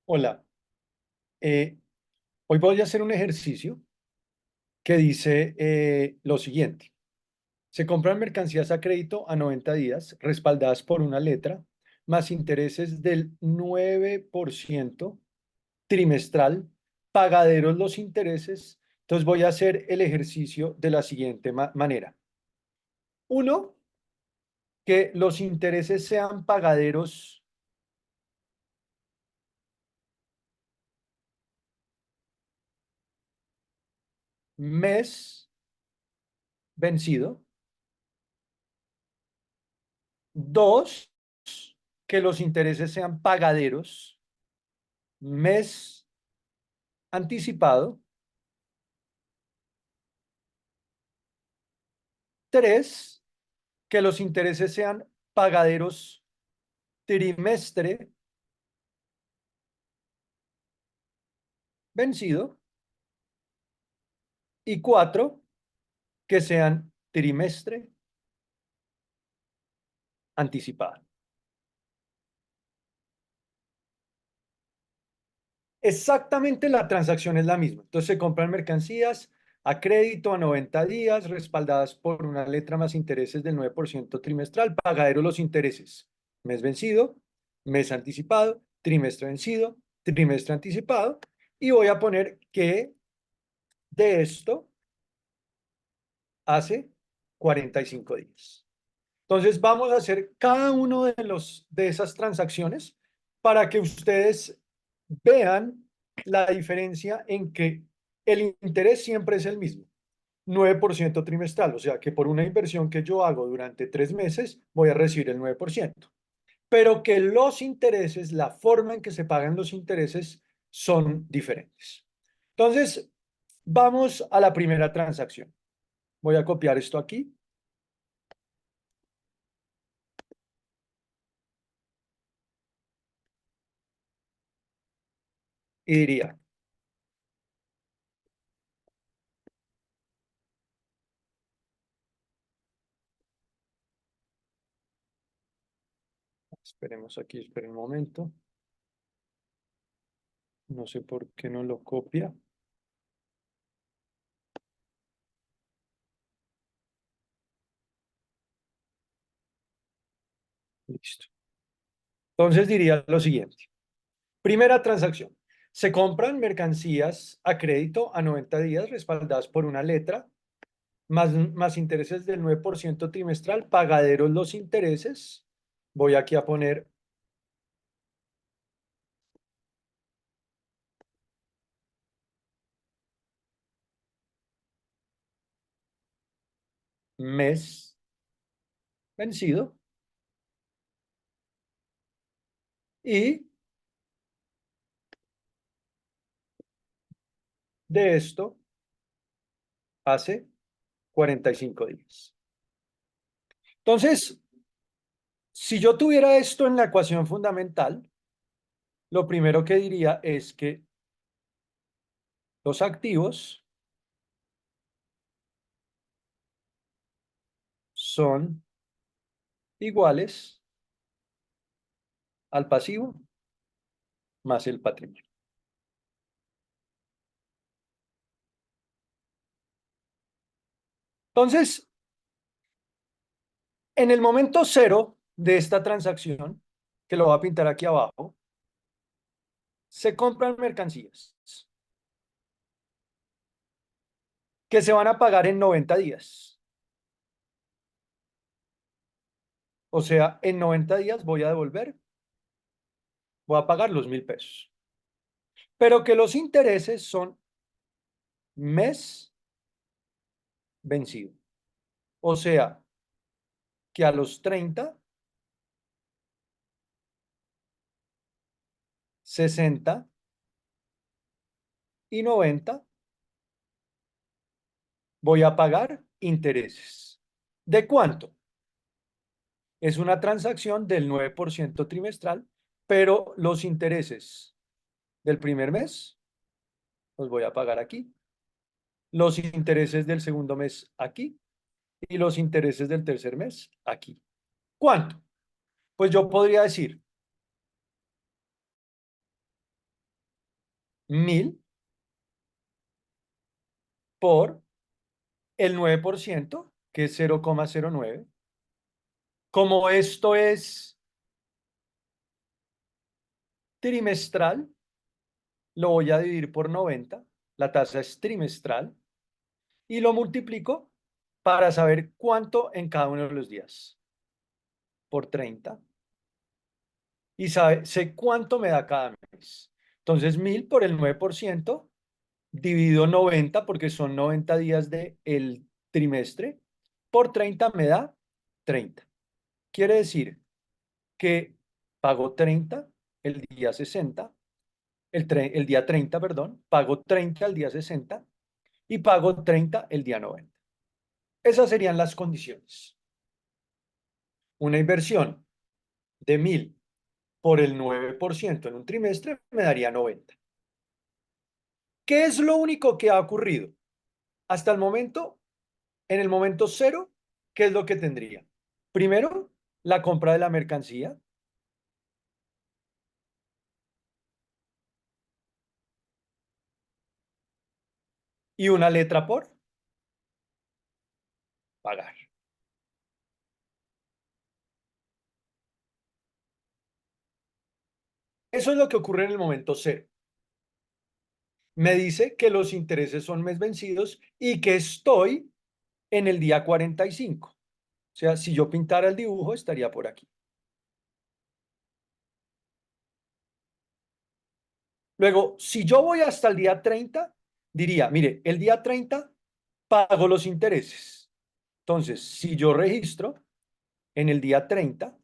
Hola, eh, hoy voy a hacer un ejercicio que dice lo siguiente. Se compran mercancías a crédito a 90 días, respaldadas por una letra, más intereses del 9% trimestral, pagaderos los intereses. Entonces voy a hacer el ejercicio de la siguiente manera. Uno, que los intereses sean pagaderos mes vencido. Dos, que los intereses sean pagaderos mes anticipado. Tres, que los intereses sean pagaderos trimestre vencido. Y cuatro, que sean trimestre anticipado. Exactamente la transacción es la misma. Entonces se compran mercancías a crédito a 90 días, respaldadas por una letra más intereses del 9% trimestral, pagadero los intereses. Mes vencido, mes anticipado, trimestre vencido, trimestre anticipado. Y voy a poner que de esto hace 45 días. Entonces vamos a hacer cada uno de esas transacciones para que ustedes vean la diferencia en que el interés siempre es el mismo, 9% trimestral, o sea que por una inversión que yo hago durante 3 meses voy a recibir el 9%, pero que los intereses, la forma en que se pagan los intereses son diferentes. Entonces, vamos a la primera transacción. Voy a copiar esto aquí y diría, esperemos aquí, esperen un momento. No sé por qué no lo copia. Listo. Entonces diría lo siguiente. Primera transacción. Se compran mercancías a crédito a 90 días respaldadas por una letra, más intereses del 9% trimestral, pagaderos los intereses. Voy aquí a poner mes vencido y de esto hace 45 días. Entonces, si yo tuviera esto en la ecuación fundamental, lo primero que diría es que los activos son iguales al pasivo más el patrimonio. Entonces, en el momento cero de esta transacción, que lo voy a pintar aquí abajo, se compran mercancías que se van a pagar en 90 días. O sea, en 90 días voy a devolver, voy a pagar los 1.000 pesos. Pero que los intereses son mes vencido. O sea, que a los 30, 60 y 90 voy a pagar intereses. ¿De cuánto? Es una transacción del 9% trimestral, pero los intereses del primer mes los voy a pagar aquí, los intereses del segundo mes aquí y los intereses del tercer mes aquí. ¿Cuánto? Pues yo podría decir 1000 por el 9%, que es 0,09. Como esto es trimestral, lo voy a dividir por 90. La tasa es trimestral. Y lo multiplico para saber cuánto en cada uno de los días. Por 30. Y sé cuánto me da cada mes. Entonces, 1000 por el 9%, dividido 90, porque son 90 días del trimestre, por 30 me da 30. Quiere decir que pago 30 el día 60, el día 30, perdón, pago 30 el día 60 y pago 30 el día 90. Esas serían las condiciones. Una inversión de 1000 por el 9% en un trimestre me daría 90. ¿Qué es lo único que ha ocurrido? Hasta el momento, en el momento cero, ¿qué es lo que tendría? Primero, la compra de la mercancía y una letra por pagar. Eso es lo que ocurre en el momento cero. Me dice que los intereses son mes vencidos y que estoy en el día 45. O sea, si yo pintara el dibujo, estaría por aquí. Luego, si yo voy hasta el día 30, diría, mire, el día 30 pago los intereses. Entonces, si yo registro en el día 30,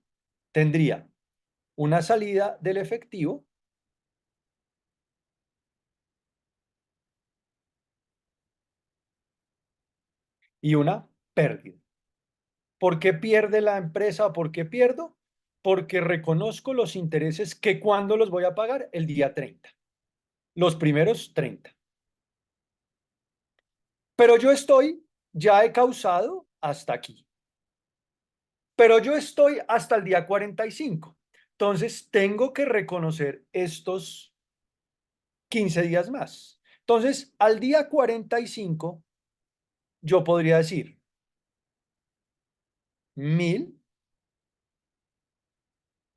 tendría una salida del efectivo y una pérdida. ¿Por qué pierde la empresa o por qué pierdo? Porque reconozco los intereses que cuando los voy a pagar el día 30, los primeros 30. Pero yo ya he causado hasta aquí. Pero yo estoy hasta el día 45. Entonces, tengo que reconocer estos 15 días más. Entonces, al día 45, yo podría decir 1000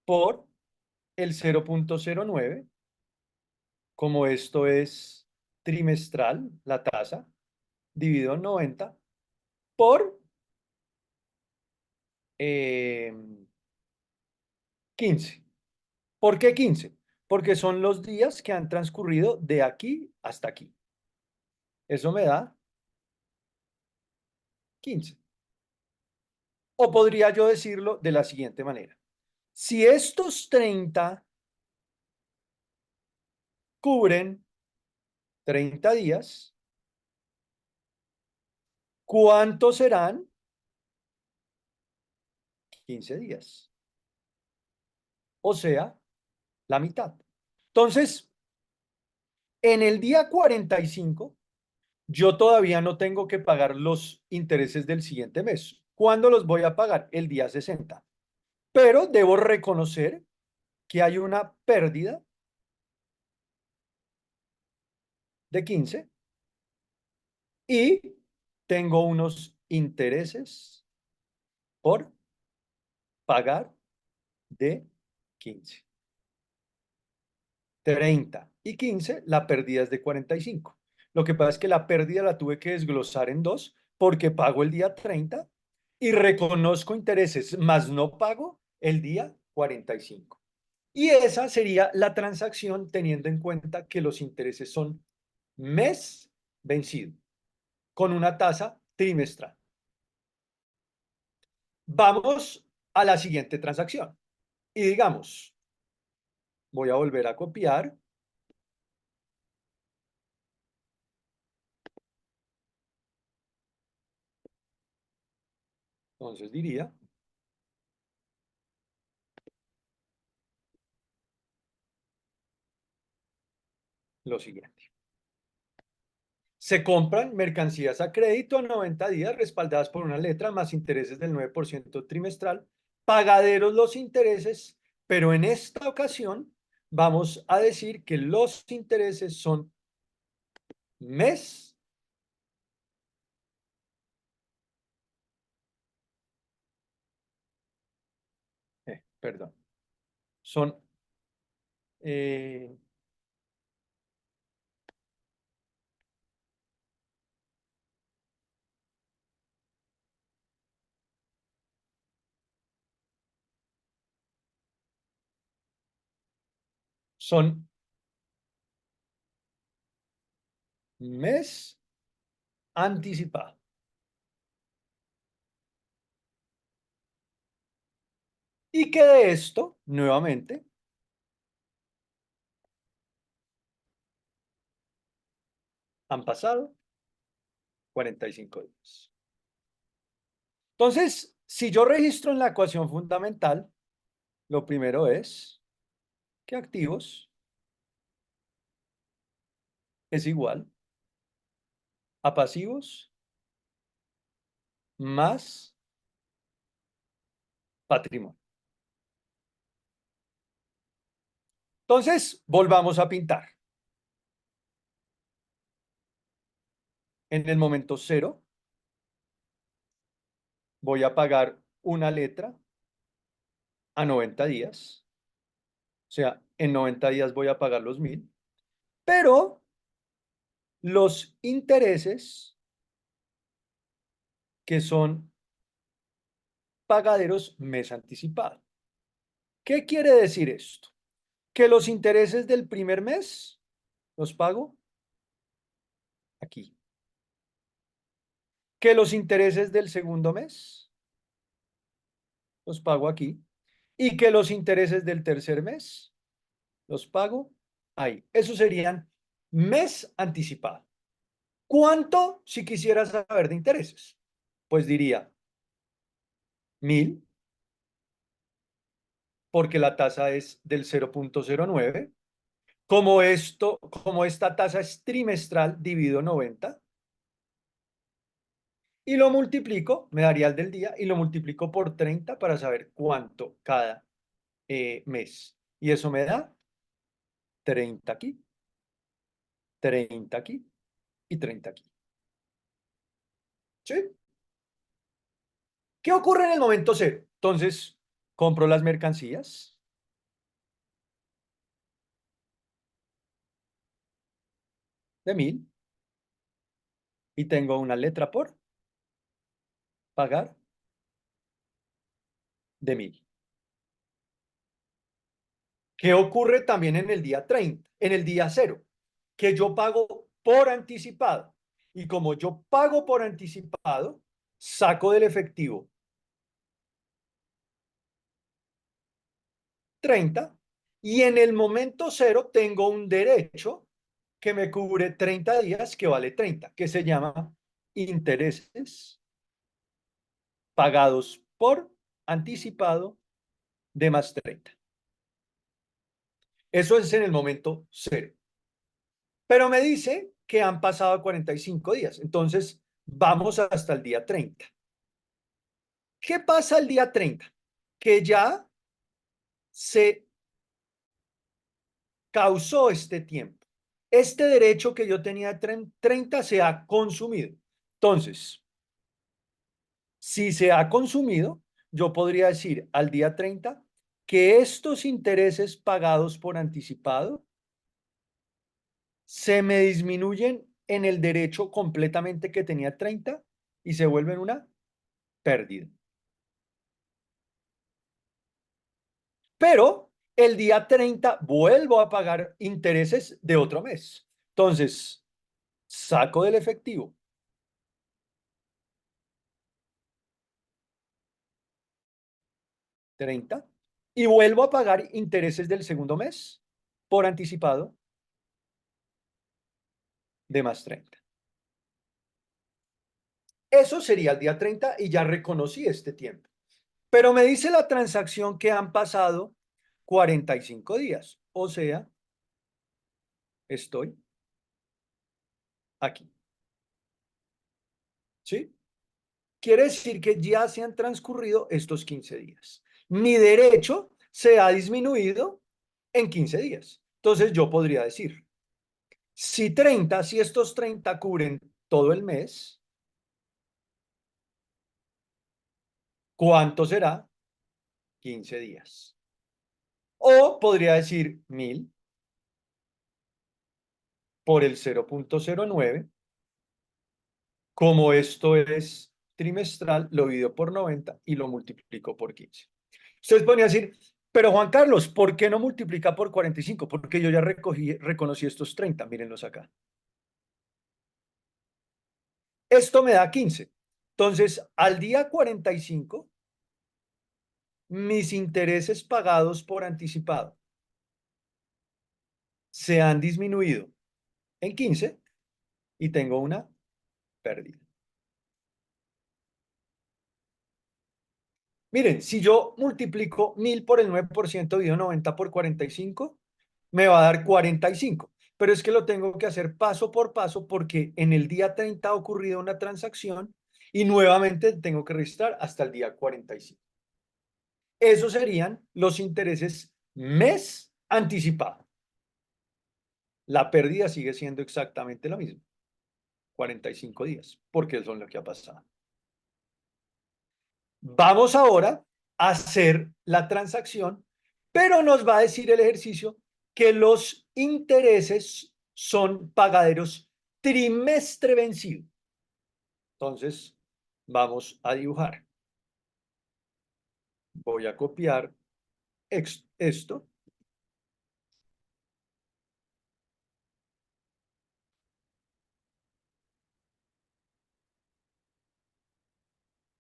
por el 0,09, como esto es trimestral, la tasa, dividido en 90, por 15. ¿Por qué 15? Porque son los días que han transcurrido de aquí hasta aquí. Eso me da 15. O podría yo decirlo de la siguiente manera. Si estos 30 cubren 30 días, ¿cuántos serán 15 días? O sea, la mitad. Entonces, en el día 45, yo todavía no tengo que pagar los intereses del siguiente mes. ¿Cuándo los voy a pagar? El día 60. Pero debo reconocer que hay una pérdida de 15 y tengo unos intereses por pagar de 15. 30 y 15, la pérdida es de 45. Lo que pasa es que la pérdida la tuve que desglosar en dos porque pago el día 30 y reconozco intereses, más no pago el día 45. Y esa sería la transacción teniendo en cuenta que los intereses son mes vencido con una tasa trimestral. Vamos a la siguiente transacción y digamos, voy a volver a copiar. Entonces diría lo siguiente. Se compran mercancías a crédito a 90 días respaldadas por una letra más intereses del 9% trimestral, pagaderos los intereses, pero en esta ocasión vamos a decir que los intereses son mes perdón, son eh, son mes anticipado. Y que de esto, nuevamente, han pasado 45 días. Entonces, si yo registro en la ecuación fundamental, lo primero es que activos es igual a pasivos más patrimonio. Entonces, volvamos a pintar. En el momento cero, voy a pagar una letra a 90 días. O sea, en 90 días voy a pagar los 1000. Pero los intereses que son pagaderos mes anticipado. ¿Qué quiere decir esto? Que los intereses del primer mes los pago aquí. Que los intereses del segundo mes los pago aquí. Y que los intereses del tercer mes los pago ahí. Esos serían mes anticipado. ¿Cuánto si quisiera saber de intereses? Pues diría 1000, porque la tasa es del 0,09. Como esta tasa es trimestral, divido 90 y lo multiplico, me daría el del día, y lo multiplico por 30 para saber cuánto cada mes. Y eso me da 30 aquí, 30 aquí y 30 aquí. ¿Sí? ¿Qué ocurre en el momento cero? Entonces, compro las mercancías de 1000 y tengo una letra por pagar de 1000. ¿Qué ocurre también en el día 30, en el día cero? Que yo pago por anticipado. Y como yo pago por anticipado, saco del efectivo 30 y en el momento cero tengo un derecho que me cubre 30 días que vale 30, que se llama intereses pagados por anticipado de más 30. Eso es en el momento cero. Pero me dice que han pasado 45 días. Entonces, vamos hasta el día 30. ¿Qué pasa el día 30? Que ya se causó este tiempo. Este derecho que yo tenía de 30 se ha consumido. Entonces, si se ha consumido, yo podría decir al día 30 que estos intereses pagados por anticipado se me disminuyen en el derecho completamente que tenía 30 y se vuelven una pérdida. Pero el día 30 vuelvo a pagar intereses de otro mes. Entonces, saco del efectivo 30 y vuelvo a pagar intereses del segundo mes por anticipado de más 30. Eso sería el día 30 y ya reconocí este tiempo. Pero me dice la transacción que han pasado 45 días. O sea, estoy aquí. ¿Sí? Quiere decir que ya se han transcurrido estos 15 días. Mi derecho se ha disminuido en 15 días. Entonces yo podría decir, si estos 30 cubren todo el mes, ¿cuánto será? 15 días. O podría decir 1000 por el 0,09. Como esto es trimestral, lo divido por 90 y lo multiplico por 15. Ustedes podrían decir, pero Juan Carlos, ¿por qué no multiplica por 45? Porque yo ya reconocí estos 30, mírenlos acá. Esto me da 15. Entonces, al día 45, mis intereses pagados por anticipado se han disminuido en 15 y tengo una pérdida. Miren, si yo multiplico 1000 por el 9%, divido 90 por 45, me va a dar 45. Pero es que lo tengo que hacer paso por paso porque en el día 30 ha ocurrido una transacción y nuevamente tengo que registrar hasta el día 45. Esos serían los intereses mes anticipado. La pérdida sigue siendo exactamente la misma, 45 días, porque eso es lo que ha pasado. Vamos ahora a hacer la transacción, pero nos va a decir el ejercicio que los intereses son pagaderos trimestre vencido. Entonces, vamos a dibujar. Voy a copiar esto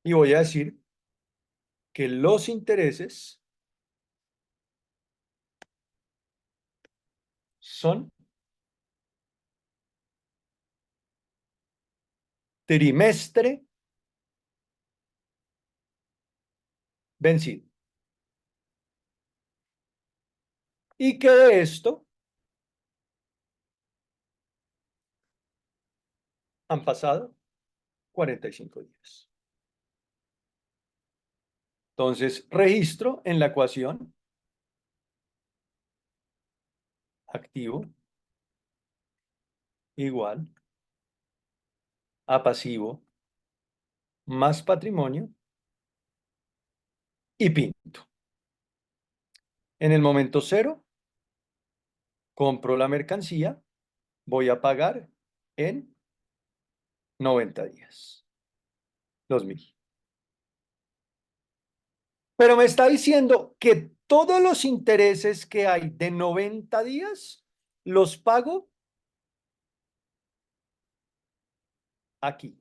y voy a decir que los intereses son trimestre vencido. Y que de esto han pasado 45 días. Entonces, registro en la ecuación activo igual a pasivo más patrimonio y pinto. En el momento cero, compro la mercancía, voy a pagar en 90 días, 2000. Pero me está diciendo que todos los intereses que hay de 90 días los pago aquí.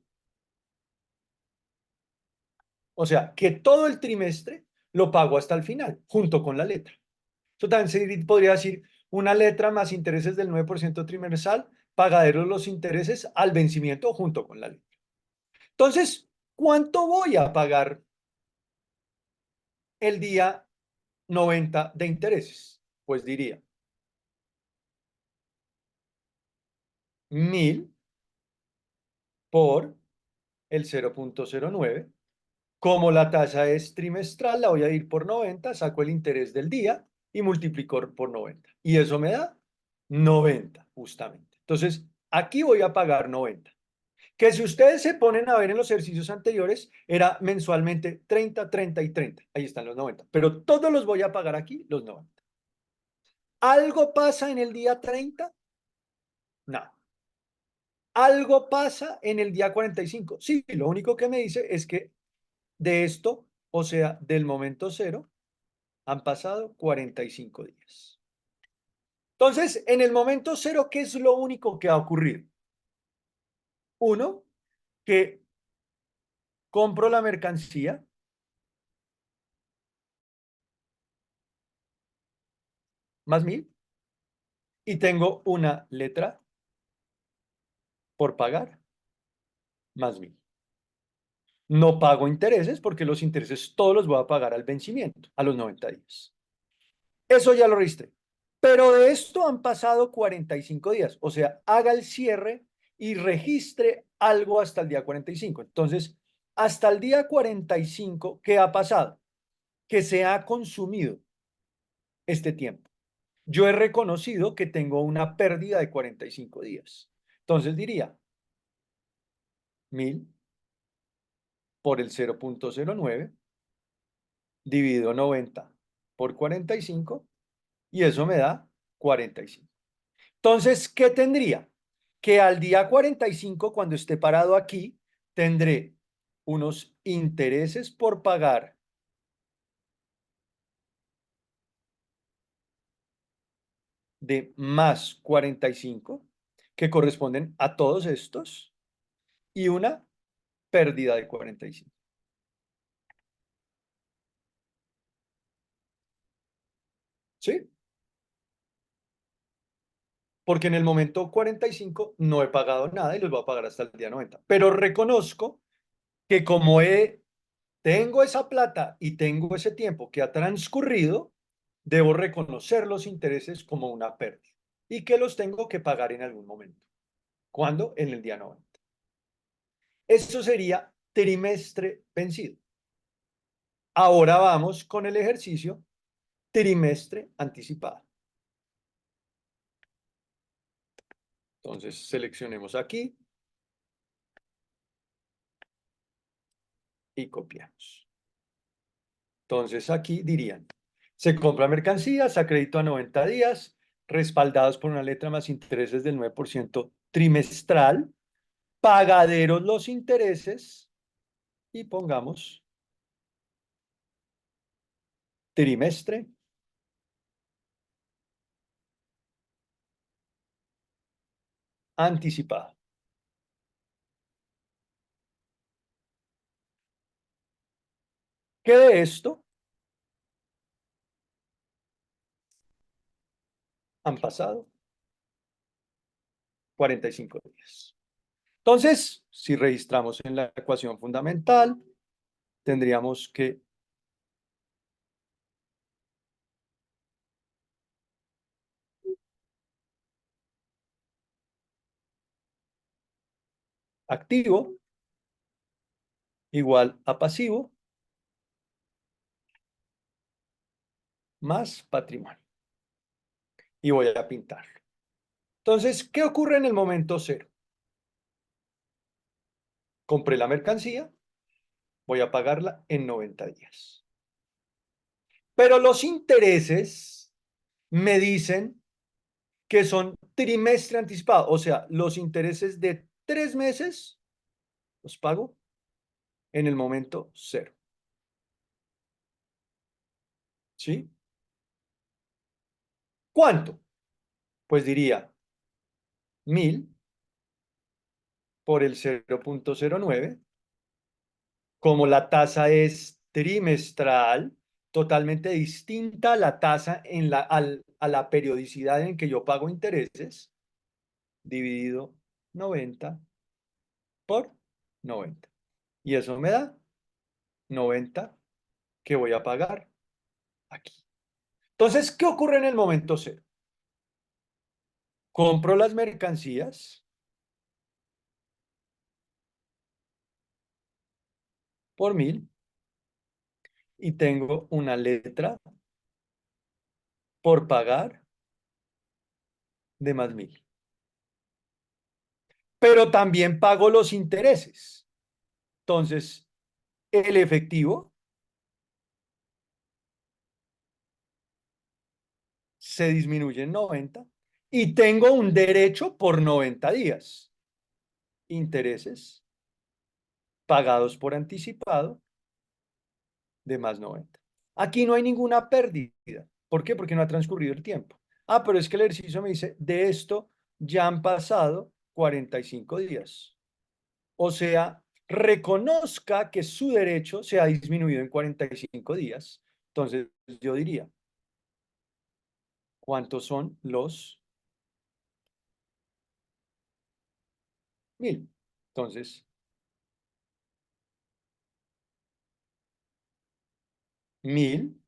O sea, que todo el trimestre lo pago hasta el final, junto con la letra. Eso también podría decir una letra más intereses del 9% trimestral, pagaderos los intereses al vencimiento junto con la letra. Entonces, ¿cuánto voy a pagar el día 90 de intereses? Pues diría 1000 por el 0,09. Como la tasa es trimestral, la voy a ir por 90, saco el interés del día y multiplico por 90. Y eso me da 90, justamente. Entonces, aquí voy a pagar 90. Que si ustedes se ponen a ver en los ejercicios anteriores, era mensualmente 30, 30 y 30. Ahí están los 90. Pero todos los voy a pagar aquí, los 90. ¿Algo pasa en el día 30? No. ¿Algo pasa en el día 45? Sí, lo único que me dice es que de esto, o sea, del momento cero, han pasado 45 días. Entonces, en el momento cero, ¿qué es lo único que ha ocurrido? Uno, que compro la mercancía, más 1000, y tengo una letra por pagar, más 1000. No pago intereses porque los intereses todos los voy a pagar al vencimiento, a los 90 días. Eso ya lo registré. Pero de esto han pasado 45 días. O sea, haga el cierre y registre algo hasta el día 45. Entonces, hasta el día 45, ¿qué ha pasado? Que se ha consumido este tiempo. yo he reconocido que tengo una pérdida de 45 días. Entonces diría 1000 por el 0,09 dividido 90 por 45 y eso me da 45. Entonces, ¿qué tendría? Que al día 45, cuando esté parado aquí, tendré unos intereses por pagar de más 45, que corresponden a todos estos, y una pérdida de 45. ¿Sí? Porque en el momento 45 no he pagado nada y los voy a pagar hasta el día 90. Pero reconozco que como tengo esa plata y tengo ese tiempo que ha transcurrido, debo reconocer los intereses como una pérdida y que los tengo que pagar en algún momento. ¿Cuándo? En el día 90. Eso sería trimestre vencido. Ahora vamos con el ejercicio trimestre anticipado. Entonces seleccionemos aquí y copiamos. Entonces aquí dirían, se compra mercancías a crédito a 90 días, respaldados por una letra más intereses del 9% trimestral, pagaderos los intereses y pongamos trimestre anticipado. ¿Qué de esto? Han pasado 45 días. Entonces, si registramos en la ecuación fundamental, tendríamos que activo igual a pasivo más patrimonio. Y voy a pintarlo. Entonces, ¿qué ocurre en el momento cero? Compré la mercancía, voy a pagarla en 90 días. Pero los intereses me dicen que son trimestre anticipado, o sea, los intereses de 3 meses los pago en el momento cero. ¿Sí? ¿Cuánto? Pues diría 1000 por el 0,09. Como la tasa es trimestral, totalmente distinta a la tasa a la periodicidad en que yo pago intereses, dividido 90 por 90. Y eso me da 90 que voy a pagar aquí. Entonces, ¿qué ocurre en el momento cero? Compro las mercancías por 1000 y tengo una letra por pagar de más 1000. Pero también pago los intereses. Entonces, el efectivo se disminuye en 90 y tengo un derecho por 90 días. Intereses pagados por anticipado de más 90. Aquí no hay ninguna pérdida. ¿Por qué? Porque no ha transcurrido el tiempo. Ah, pero es que el ejercicio me dice, de esto ya han pasado 45 días. O sea, reconozca que su derecho se ha disminuido en 45 días. Entonces, yo diría, ¿cuántos son los 1000? Entonces, 1000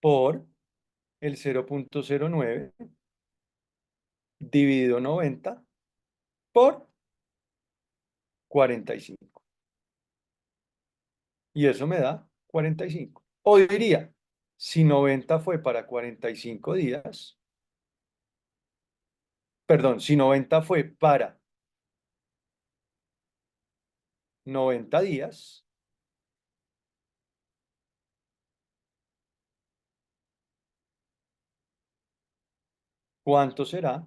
por el 0,09 dividido 90 por 45. Y eso me da 45. O diría, Si 90 fue para 45 días, perdón, si 90 fue para 90 días, ¿cuánto será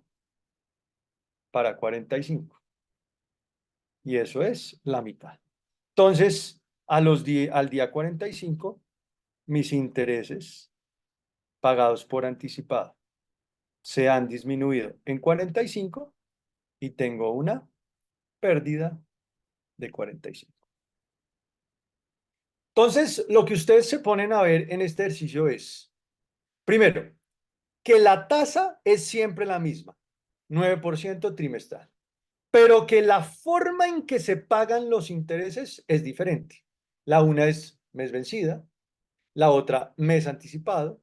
para 45? Y eso es la mitad. Entonces, al día 45, mis intereses pagados por anticipado se han disminuido en 45 y tengo una pérdida de 45. Entonces, lo que ustedes se ponen a ver en este ejercicio es, primero, que la tasa es siempre la misma, 9% trimestral, pero que la forma en que se pagan los intereses es diferente. La una es mes vencida, la otra mes anticipado,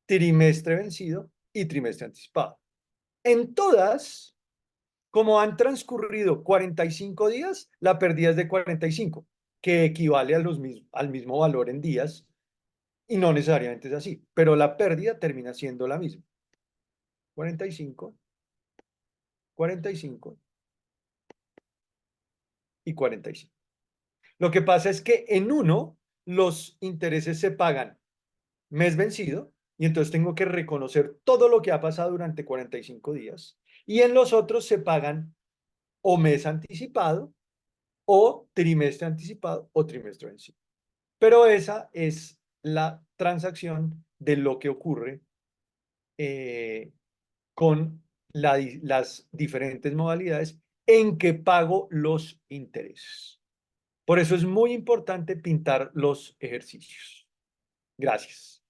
trimestre vencido y trimestre anticipado. En todas, como han transcurrido 45 días, la pérdida es de 45, que equivale al mismo valor en días, y no necesariamente es así, pero la pérdida termina siendo la misma. 45, 45 y 45. Lo que pasa es que en uno los intereses se pagan mes vencido y entonces tengo que reconocer todo lo que ha pasado durante 45 días y en los otros se pagan o mes anticipado o trimestre anticipado o trimestre vencido. Pero esa es la transacción de lo que ocurre eh, con las diferentes modalidades en que pago los intereses. Por eso es muy importante pintar los ejercicios. Gracias.